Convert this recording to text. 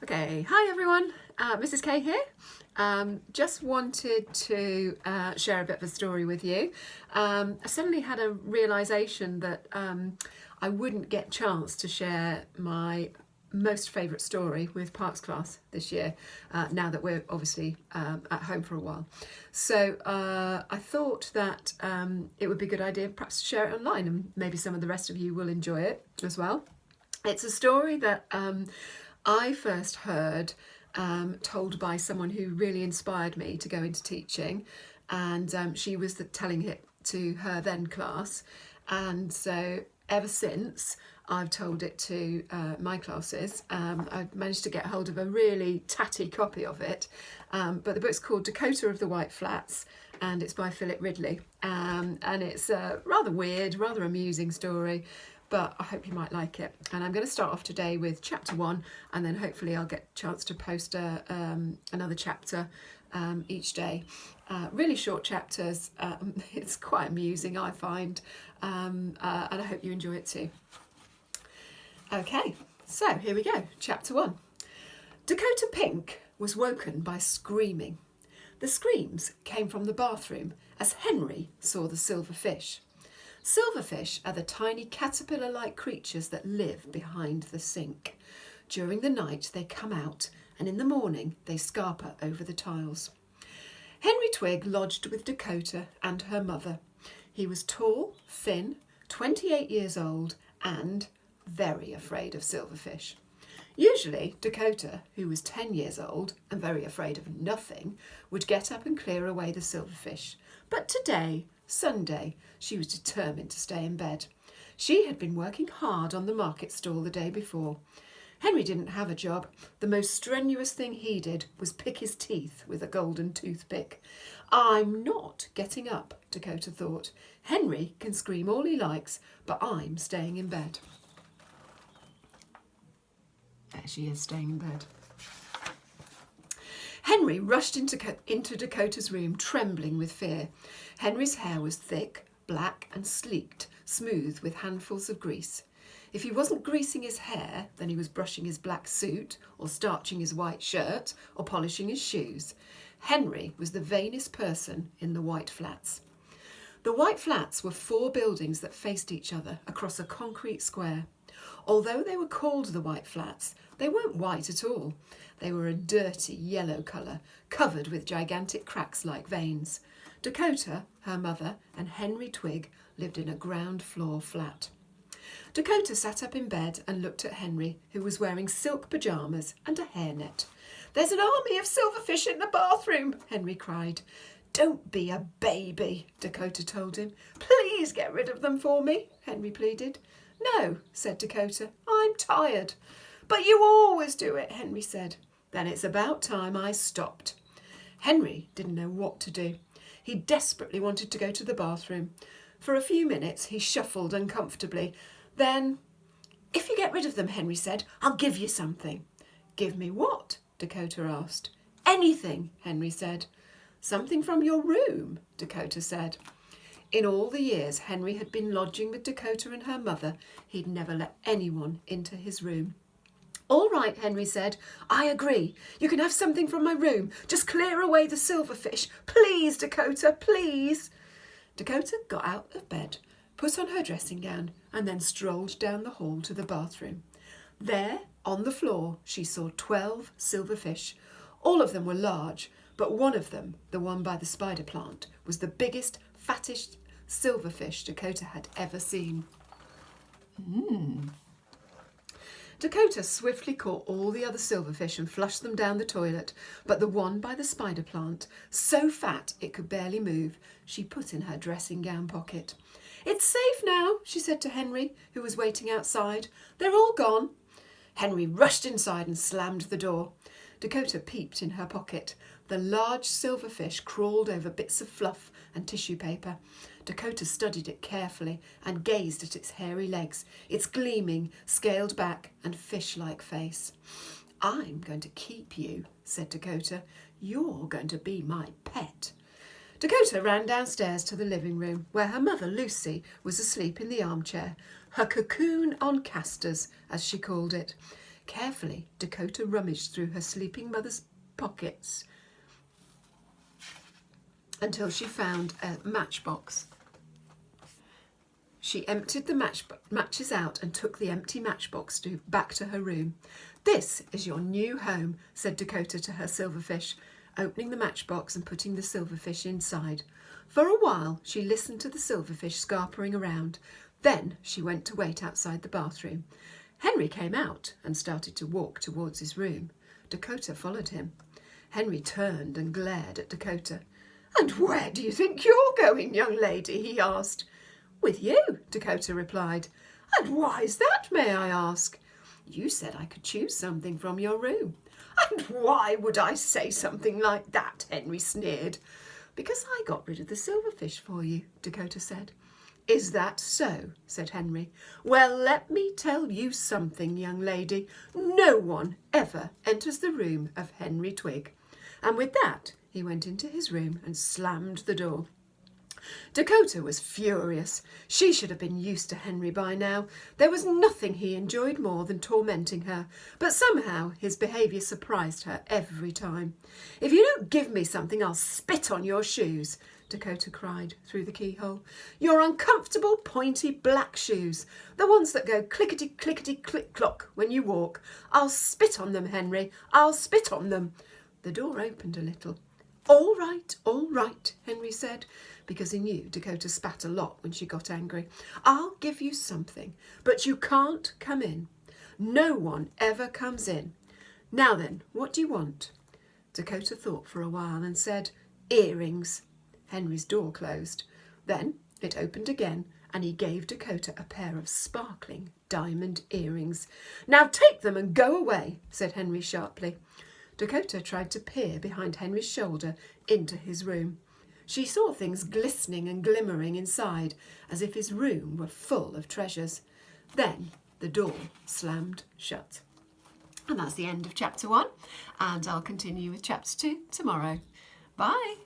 Okay, hi everyone, Mrs. K here. Just wanted to share a bit of a story with you. I suddenly had a realisation that I wouldn't get a chance to share my most favourite story with Parks class this year, now that we're obviously at home for a while. So I thought that it would be a good idea perhaps to share it online, and maybe some of the rest of you will enjoy it as well. It's a story that I first heard told by someone who really inspired me to go into teaching, and she was telling it to her then class, and so ever since I've told it to my classes. I've managed to get hold of a really tatty copy of it, but the book's called Dakota of the White Flats, and it's by Ridley, and it's a rather weird, rather amusing story, but I hope you might like it. And I'm going to start off today with chapter 1, and then hopefully I'll get a chance to post another chapter each day. Really short chapters. It's quite amusing, I find, and I hope you enjoy it too. Okay, so here we go. Chapter 1. Dakota Pink was woken by screaming. The screams came from the bathroom as Henry saw the silver fish. Silverfish are the tiny caterpillar-like creatures that live behind the sink. During the night they come out, and in the morning they scarper over the tiles. Henry Twig lodged with Dakota and her mother. He was tall, thin, 28 years old, and very afraid of silverfish. Usually Dakota, who was 10 years old and very afraid of nothing, would get up and clear away the silverfish. But today, Sunday, she was determined to stay in bed. She had been working hard on the market stall the day before. Henry didn't have a job. The most strenuous thing he did was pick his teeth with a golden toothpick. I'm not getting up, Dakota thought. Henry can scream all he likes, but I'm staying in bed. There she is, staying in bed. Henry rushed into Dakota's room, trembling with fear. Henry's hair was thick, black and sleeked, smooth with handfuls of grease. If he wasn't greasing his hair, then he was brushing his black suit, or starching his white shirt, or polishing his shoes. Henry was the vainest person in the White Flats. The White Flats were 4 buildings that faced each other across a concrete square. Although they were called the White Flats, they weren't white at all. They were a dirty yellow colour, covered with gigantic cracks like veins. Dakota, her mother, and Henry Twig lived in a ground floor flat. Dakota sat up in bed and looked at Henry, who was wearing silk pyjamas and a hairnet. "There's an army of silverfish in the bathroom," Henry cried. "Don't be a baby," Dakota told him. "Please get rid of them for me," Henry pleaded. "No," said Dakota, "I'm tired." "But you always do it," Henry said. "Then it's about time I stopped." Henry didn't know what to do. He desperately wanted to go to the bathroom. For a few minutes he shuffled uncomfortably. Then, "If you get rid of them," Henry said, "I'll give you something." "Give me what?" Dakota asked. "Anything," Henry said. "Something from your room," Dakota said. In all the years Henry had been lodging with Dakota and her mother, he'd never let anyone into his room. "All right," Henry said. "I agree. You can have something from my room. Just clear away the silverfish. Please, Dakota, please." Dakota got out of bed, put on her dressing gown, and then strolled down the hall to the bathroom. There, on the floor, she saw 12 silverfish. All of them were large, but one of them, the one by the spider plant, was the biggest, fattest silverfish Dakota had ever seen. Dakota swiftly caught all the other silverfish and flushed them down the toilet, but the one by the spider plant, so fat it could barely move, she put in her dressing gown pocket. "It's safe now," she said to Henry, who was waiting outside. "They're all gone." Henry rushed inside and slammed the door. Dakota peeped in her pocket. The large silverfish crawled over bits of fluff and tissue paper. Dakota studied it carefully and gazed at its hairy legs, its gleaming, scaled back and fish-like face. "I'm going to keep you," said Dakota. "You're going to be my pet." Dakota ran downstairs to the living room, where her mother, Lucy, was asleep in the armchair, her cocoon on casters, as she called it. Carefully, Dakota rummaged through her sleeping mother's pockets until she found a matchbox. She emptied the matches out and took the empty matchbox back to her room. "This is your new home," said Dakota to her silverfish, opening the matchbox and putting the silverfish inside. For a while, she listened to the silverfish scarpering around. Then she went to wait outside the bathroom. Henry came out and started to walk towards his room. Dakota followed him. Henry turned and glared at Dakota. "And where do you think you're going, young lady?" he asked. "With you," Dakota replied. "And why's that, may I ask?" "You said I could choose something from your room." "And why would I say something like that?" Henry sneered. "Because I got rid of the silverfish for you," Dakota said. "Is that so?" said Henry. "Well, let me tell you something, young lady. No one ever enters the room of Henry Twig." And with that, he went into his room and slammed the door. Dakota was furious. She should have been used to Henry by now. There was nothing he enjoyed more than tormenting her, but somehow his behaviour surprised her every time. "If you don't give me something, I'll spit on your shoes," Dakota cried through the keyhole. "Your uncomfortable, pointy black shoes, the ones that go clickety-clickety-click-clock when you walk. I'll spit on them, Henry. I'll spit on them." The door opened a little. All right, Henry said, because he knew Dakota spat a lot when she got angry. "I'll give you something, but you can't come in. No one ever comes in. Now then, what do you want?" Dakota thought for a while and said, "Earrings." Henry's door closed. Then it opened again, and he gave Dakota a pair of sparkling diamond earrings. "Now take them and go away," said Henry sharply. Dakota tried to peer behind Henry's shoulder into his room. She saw things glistening and glimmering inside, as if his room were full of treasures. Then the door slammed shut. And that's the end of chapter 1, and I'll continue with chapter 2 tomorrow. Bye!